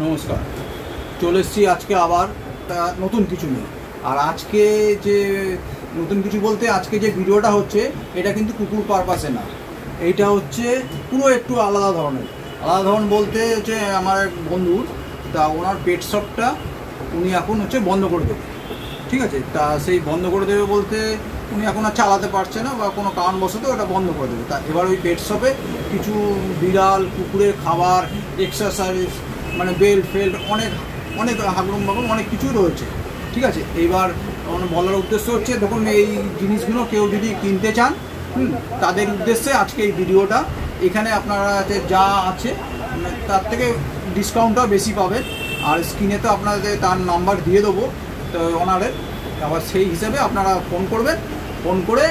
নমস্কার, চলে এসেছি আজকে আবার নতুন কিছু নিয়ে। আর আজকে যে নতুন কিছু বলতে আজকে যে ভিডিওটা হচ্ছে এটা কিন্তু কুকুর পারপাসে না, এইটা হচ্ছে পুরো একটু আলাদা ধরনের। আলাদা ধরন বলতে হচ্ছে আমার এক বন্ধুর, তা ওনার পেট শপটা উনি এখন হচ্ছে বন্ধ করে দেবে। ঠিক আছে, তা সেই বন্ধ করে দেবে বলতে উনি এখন আর চালাতে পারছে না বা কোনো কারণবশত ওটা বন্ধ করে দেবে। তা এবার ওই পেট শপে কিছু বিড়াল কুকুরের খাবার, এক্সারসাইজ, মানে বেল্ট ফেল্ট, অনেক অনেক হাগরুম বাগরুম অনেক কিছুই রয়েছে। ঠিক আছে, এইবার বলার উদ্দেশ্য হচ্ছে দেখুন এই জিনিসগুলো কেউ যদি কিনতে চান তাদের উদ্দেশ্যে আজকে এই ভিডিওটা। এখানে আপনারা যা আছে তার থেকে ডিসকাউন্টটাও বেশি পাবেন। আর স্ক্রিনে তো আপনাদের তার নাম্বার দিয়ে দেবো তো ওনাদের, আবার সেই হিসাবে আপনারা ফোন করবেন, ফোন করে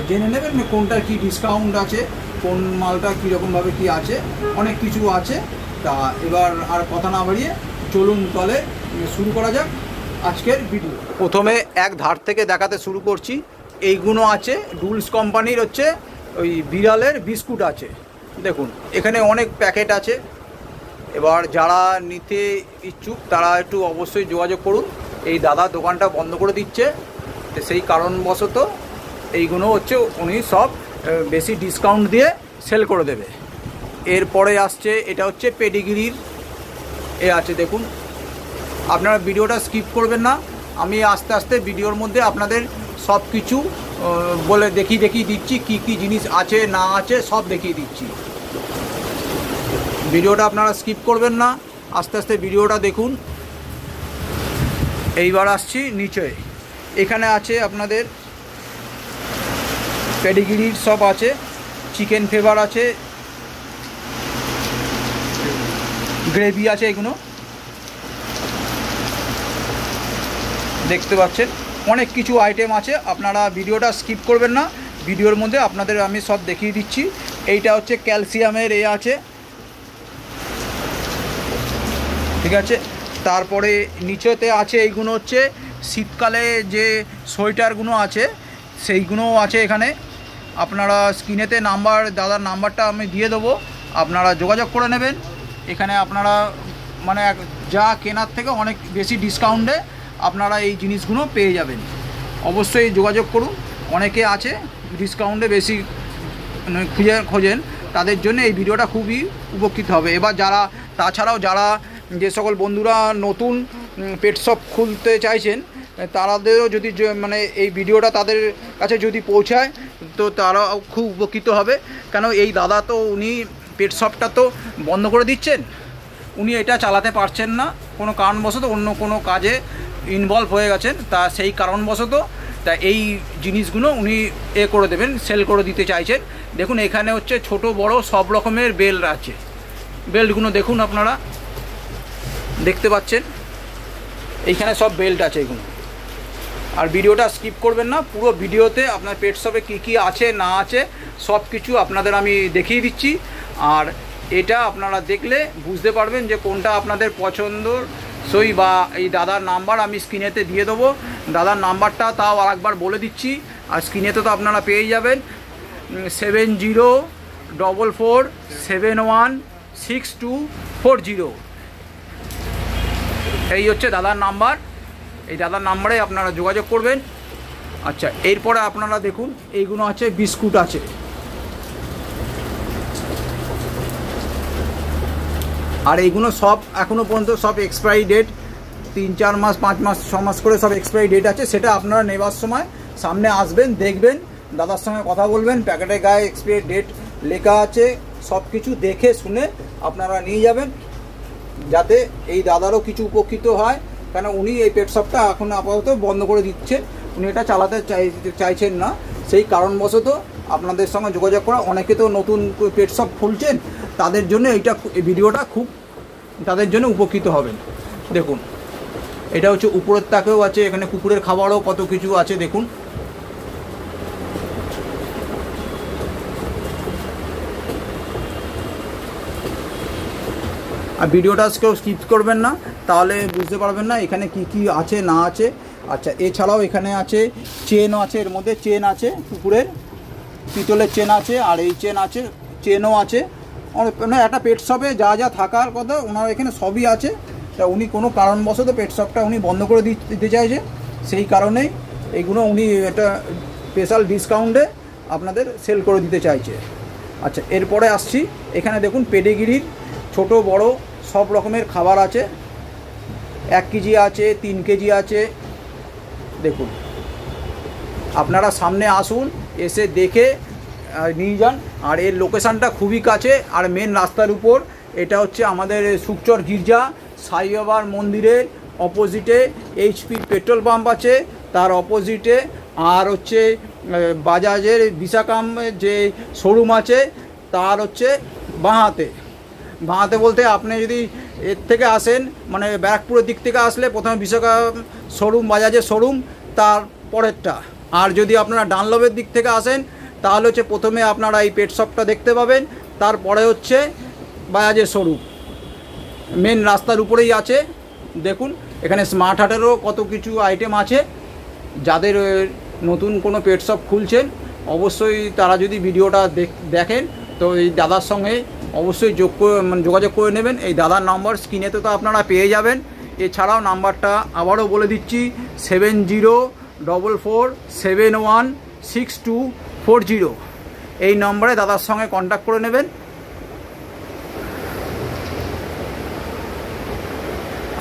জেনে নেবেন কোনটার কী ডিসকাউন্ট আছে, কোন মালটা কীরকমভাবে কী আছে, অনেক কিছু আছে। তা এবার আর কথা না বাড়িয়ে চলুন তাহলে শুরু করা যাক আজকের ভিডিও। প্রথমে এক ধার থেকে দেখাতে শুরু করছি। এইগুলো আছে ডুলস কোম্পানির, হচ্ছে ওই বিড়ালের বিস্কুট আছে। দেখুন এখানে অনেক প্যাকেট আছে। এবার যারা নিতে ইচ্ছুক তারা একটু অবশ্যই যোগাযোগ করুন। এই দাদা দোকানটা বন্ধ করে দিচ্ছে, সেই কারণবশত এইগুলো হচ্ছে উনি সব বেশি ডিসকাউন্ট দিয়ে সেল করে দেবে। এরপরে আসছে এটা হচ্ছে পেডিগ্রির এ আছে। দেখুন আপনারা ভিডিওটা স্কিপ করবেন না, আমি আস্তে আস্তে ভিডিওর মধ্যে আপনাদের সব কিছু বলে দেখিয়ে দিচ্ছি, কি কি জিনিস আছে না আছে সব দেখিয়ে দিচ্ছি। ভিডিওটা আপনারা স্কিপ করবেন না, আস্তে আস্তে ভিডিওটা দেখুন। এইবার আসছি নিচে, এখানে আছে আপনাদের পেডিগ্রির সব আছে, চিকেন ফেভার আছে, গ্রেভি আছে, এগুলো দেখতে পাচ্ছেন অনেক কিছু আইটেম আছে। আপনারা ভিডিওটা স্কিপ করবেন না, ভিডিওর মধ্যে আপনাদের আমি সব দেখিয়ে দিচ্ছি। এইটা হচ্ছে ক্যালসিয়ামের এ আছে, ঠিক আছে। তারপরে নিচেতে আছে এইগুলো হচ্ছে শীতকালে যে সোয়েটারগুলো আছে সেইগুলোও আছে এখানে। আপনারা স্ক্রিনেতে নাম্বার, দাদার নাম্বারটা আমি দিয়ে দেবো, আপনারা যোগাযোগ করে নেবেন। এখানে আপনারা মানে যা কেনার থেকে অনেক বেশি ডিসকাউন্টে আপনারা এই জিনিসগুলো পেয়ে যাবেন। অবশ্যই যোগাযোগ করুন, অনেকে আছে ডিসকাউন্টে বেশি খোঁজেন, তাদের জন্য এই ভিডিওটা খুবই উপকৃত হবে। এবার যারা তাছাড়াও যারা যে সকল বন্ধুরা নতুন পেট শপ খুলতে চাইছেন তাদেরও যদি মানে এই ভিডিওটা তাদের কাছে যদি পৌঁছায় তো তারাও খুব উপকৃত হবে। কেন এই দাদা তো উনি পেট শপটা তো বন্ধ করে দিচ্ছেন, উনি এটা চালাতে পারছেন না, কোনো কারণবশত অন্য কোনো কাজে ইনভলভ হয়ে গেছেন, তা সেই কারণবশত তা এই জিনিসগুলো উনি করে দেবেন, সেল করে দিতে চাইছেন। দেখুন এখানে হচ্ছে ছোট বড় সব রকমের বেল্ট আছে, বেল্টগুলো দেখুন আপনারা দেখতে পাচ্ছেন, এইখানে সব বেল্ট আছে এগুলো। আর ভিডিওটা স্কিপ করবেন না, পুরো ভিডিওতে আপনার পেট শপে কী কী আছে না আছে সব কিছু আপনাদের আমি দেখিয়ে দিচ্ছি। আর এটা আপনারা দেখলে বুঝতে পারবেন যে কোনটা আপনাদের পছন্দর সই। বা এই দাদার নাম্বার আমি স্ক্রিনেতে দিয়ে দেবো, দাদার নাম্বারটা তাও আরেকবার বলে দিচ্ছি, আর স্ক্রিনেতে তো আপনারা পেয়ে যাবেন 7044716240। এই হচ্ছে দাদার নাম্বার, এই দাদার নাম্বারে আপনারা যোগাযোগ করবেন। আচ্ছা, এরপরে আপনারা দেখুন এইগুলো আছে বিস্কুট আছে, আর এইগুলো সব এখনও পর্যন্ত সব এক্সপায়ারি ডেট 3-4 মাস 5 মাস 6 মাস করে সব এক্সপায়ারি ডেট আছে। সেটা আপনারা নেবার সময় সামনে আসবেন, দেখবেন, দাদার সঙ্গে কথা বলবেন, প্যাকেটের গায়ে এক্সপায়ারি ডেট লেখা আছে, সব কিছু দেখে শুনে আপনারা নিয়ে যাবেন, যাতে এই দাদারও কিছু উপকৃত হয়। কেন উনি এই পেট শপটা এখন আপাতত বন্ধ করে দিচ্ছেন, উনি এটা চালাতে চাইছেন না, সেই কারণবশত আপনাদের সঙ্গে যোগাযোগ করা। অনেকে তো নতুন পেট শপ খুলছেন, তাদের জন্য এইটা ভিডিওটা খুব তাদের জন্য উপকৃত হবেন। দেখুন এটা হচ্ছে উপরের তাকেও আছে, এখানে কুকুরের খাবারও কত কিছু আছে দেখুন। আর ভিডিওটা কেউ স্কিপ করবেন না, তাহলে বুঝতে পারবেন না এখানে কি কি আছে না আছে। আচ্ছা, এছাড়াও এখানে আছে চেনও আছে, এর মধ্যে চেন আছে, কুকুরের পিতলের চেন আছে, আর এই চেন আছে, চেনও আছে। মানে একটা পেট শপে যা যা থাকার কথা ওনার এখানে সবই আছে। তা উনি কোনো কারণবশত পেট শপটা উনি বন্ধ করে দিতে চাইছে, সেই কারণেই এইগুলো উনি একটা স্পেশাল ডিসকাউন্টে আপনাদের সেল করে দিতে চাইছে। আচ্ছা, এরপরে আসছি, এখানে দেখুন পেডিগিরির ছোট বড় সব রকমের খাবার আছে, 1 কেজি আছে, 3 কেজি আছে। দেখুন, আপনারা সামনে আসুন, এসে দেখে নিয়ে যান। আর এর লোকেশানটা খুবই কাছে, আর মেন রাস্তার উপর। এটা হচ্ছে আমাদের সুকচর গির্জা সাই বাবার মন্দিরের অপোজিটে এইচপি পেট্রোল পাম্প আছে, তার অপোজিটে আর হচ্ছে বাজাজের বিশাখাম যে শোরুম আছে তার হচ্ছে বাঁহাতে বলতে আপনি যদি এর থেকে আসেন, মানে ব্যারাকপুরের দিক থেকে আসলে প্রথমে বিশাখাম শোরুম, বাজাজের শোরুম, তার পরেরটা। আর যদি আপনারা ডানলবের দিক থেকে আসেন তাহলে হচ্ছে প্রথমে আপনারা এই পেট শপটা দেখতে পাবেন, তারপরে হচ্ছে বাজাজের শোরুম। মেন রাস্তার উপরেই আছে। দেখুন, এখানে স্মার্ট হার্টেরও কত কিছু আইটেম আছে। যাদের নতুন কোনো পেট শপ খুলছেন অবশ্যই তারা যদি ভিডিওটা দেখেন তো এই দাদার সঙ্গে অবশ্যই যোগাযোগ করে নেবেন। এই দাদার নাম্বার স্ক্রিনে তো আপনারা পেয়ে যাবেন। এছাড়াও নাম্বারটা আবারও বলে দিচ্ছি, 7044716240। এই নম্বরে দাদার সঙ্গে কন্ট্যাক্ট করে নেবেন।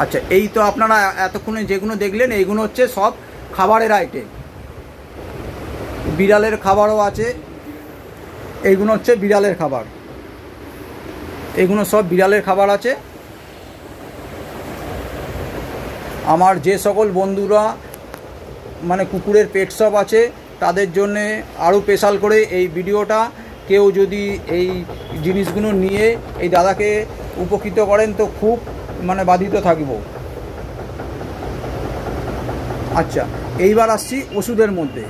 আচ্ছা, এই তো আপনারা এতক্ষণে যেগুলো দেখলেন এইগুলো হচ্ছে সব খাবারের আইটেম। বিড়ালের খাবারও আছে, এইগুলো হচ্ছে বিড়ালের খাবার, এগুলো সব বিড়ালের খাবার আছে। আমার যে সকল বন্ধুরা মানে কুকুরের পেট শপ আছে তাদের জন্যে আরও স্পেশাল করে এই ভিডিওটা, কেউ যদি এই জিনিসগুলো নিয়ে এই দাদাকে উপকৃত করেন তো খুব মানে বাধিত থাকব। আচ্ছা, এইবার আসছি ওষুধের মধ্যে।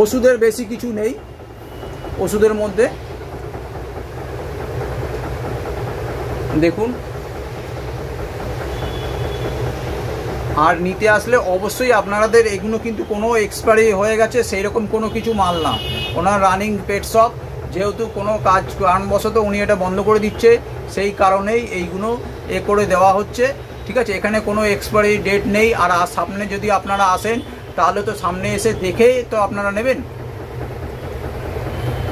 ওষুধের বেশি কিছু নেই ওষুধের মধ্যে। দেখুন, আর নিতে আসলে অবশ্যই আপনাদের এগুলো কিন্তু কোনো এক্সপায়ারি হয়ে গেছে সেই রকম কোনো কিছু মাল না। ওনার রানিং পেট শপ, যেহেতু কোনো কারণবশত উনি এটা বন্ধ করে দিচ্ছে, সেই কারণেই এইগুলো করে দেওয়া হচ্ছে। ঠিক আছে, এখানে কোনো এক্সপায়ারি ডেট নেই। আর সামনে যদি আপনারা আসেন তাহলে তো সামনে এসে দেখেই তো আপনারা নেবেন।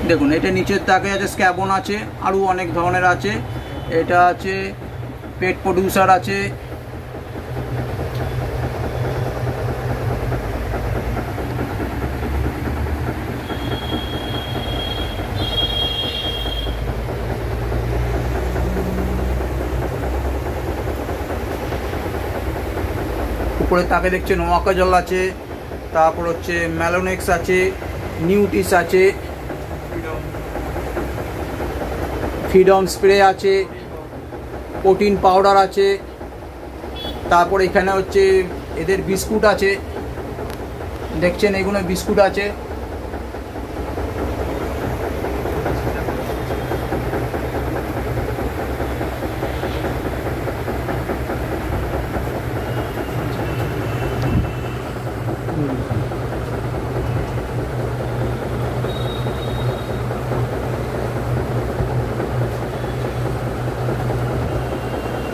দেখুন, এটা নিচের তাকে আছে স্ক্যাবন আছে, আরও অনেক ধরনের আছে। এটা আছে পেট প্রডিউসার আছে, উপরে তাকে দেখছেন ওয়াকাজল আছে, তারপর হচ্ছে ম্যালোনেক্স আছে, নিউটিস আছে, ফ্রিডম স্প্রে আছে, প্রোটিন পাউডার আছে, তারপর এখানে হচ্ছে এদের বিস্কুট আছে, দেখছেন এগুলো বিস্কুট আছে।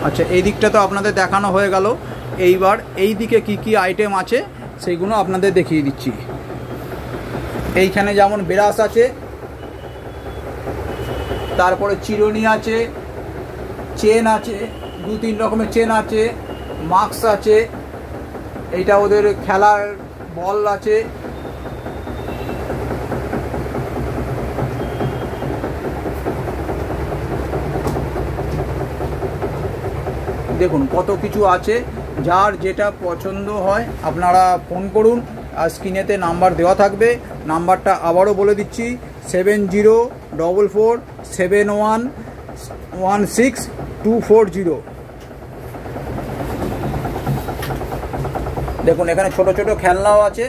আচ্ছা, এই দিকটা তো আপনাদের দেখানো হয়ে গেল। এইবার এই দিকে কি কি আইটেম আছে সেইগুলো আপনাদের দেখিয়ে দিচ্ছি। এইখানে যেমন ব্রাশ আছে, তারপরে চিরুনি আছে, চেন আছে, 2-3 রকমের চেন আছে, মাস্ক আছে, এইটা ওদের খেলার বল আছে, দেখুন কত কিছু আছে। যার যেটা পছন্দ হয় আপনারা ফোন করুন, আর স্ক্রিনেতে নাম্বার দেওয়া থাকবে। নাম্বারটা আবারও বলে দিচ্ছি, 70447116 দেখুন, এখানে ছোট ছোট খেলনাও আছে।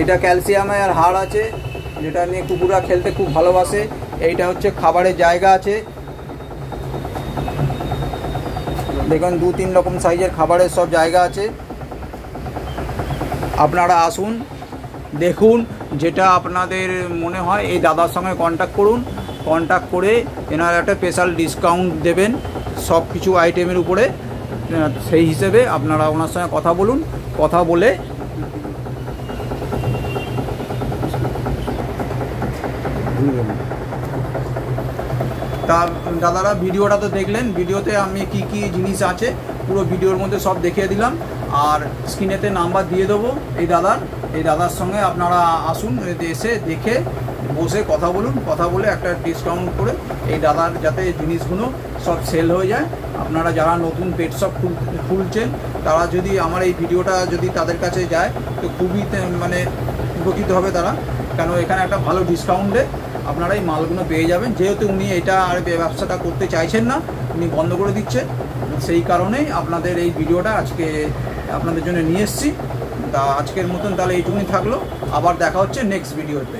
এইটা ক্যালসিয়ামের হাড় আছে, যেটা নিয়ে কুকুররা খেলতে খুব ভালোবাসে। এইটা হচ্ছে খাবারের জায়গা আছে। দেখুন 2-3 রকম সাইজের খাবারের সব জায়গা আছে। আপনারা আসুন, দেখুন, যেটা আপনাদের মনে হয় এই দাদার সঙ্গে কন্ট্যাক্ট করুন। কন্ট্যাক্ট করে এনার একটা স্পেশাল ডিসকাউন্ট দেবেন সব কিছু আইটেমের উপরে। সেই হিসেবে আপনারা ওনার সঙ্গে কথা বলুন, কথা বলে তা দাদারা ভিডিওটা তো দেখলেন, ভিডিওতে আমি কি কি জিনিস আছে পুরো ভিডিওর মধ্যে সব দেখিয়ে দিলাম। আর স্ক্রিনেতে নাম্বার দিয়ে দেবো এই দাদার সঙ্গে আপনারা আসুন, এসে দেখে বসে কথা বলুন, কথা বলে একটা ডিসকাউন্ট করে এই দাদার যাতে জিনিসগুলো সব সেল হয়ে যায়। আপনারা যারা নতুন পেট শপ খুলছেন তারা যদি আমার এই ভিডিওটা যদি তাদের কাছে যায় তো খুবই মানে উপকৃত হবে তারা, কেন এখানে একটা ভালো ডিসকাউন্টে আপনারা এই মালগুলো পেয়ে যাবেন। যেহেতু উনি এটা আর ব্যবসাটা করতে চাইছেন না, উনি বন্ধ করে দিচ্ছে, সেই কারণেই আপনাদের এই ভিডিওটা আজকে আপনাদের জন্য নিয়ে এসেছি। তা আজকের মতন তাহলে এইটুকুনি থাকলো, আবার দেখা হচ্ছে নেক্সট ভিডিওতে।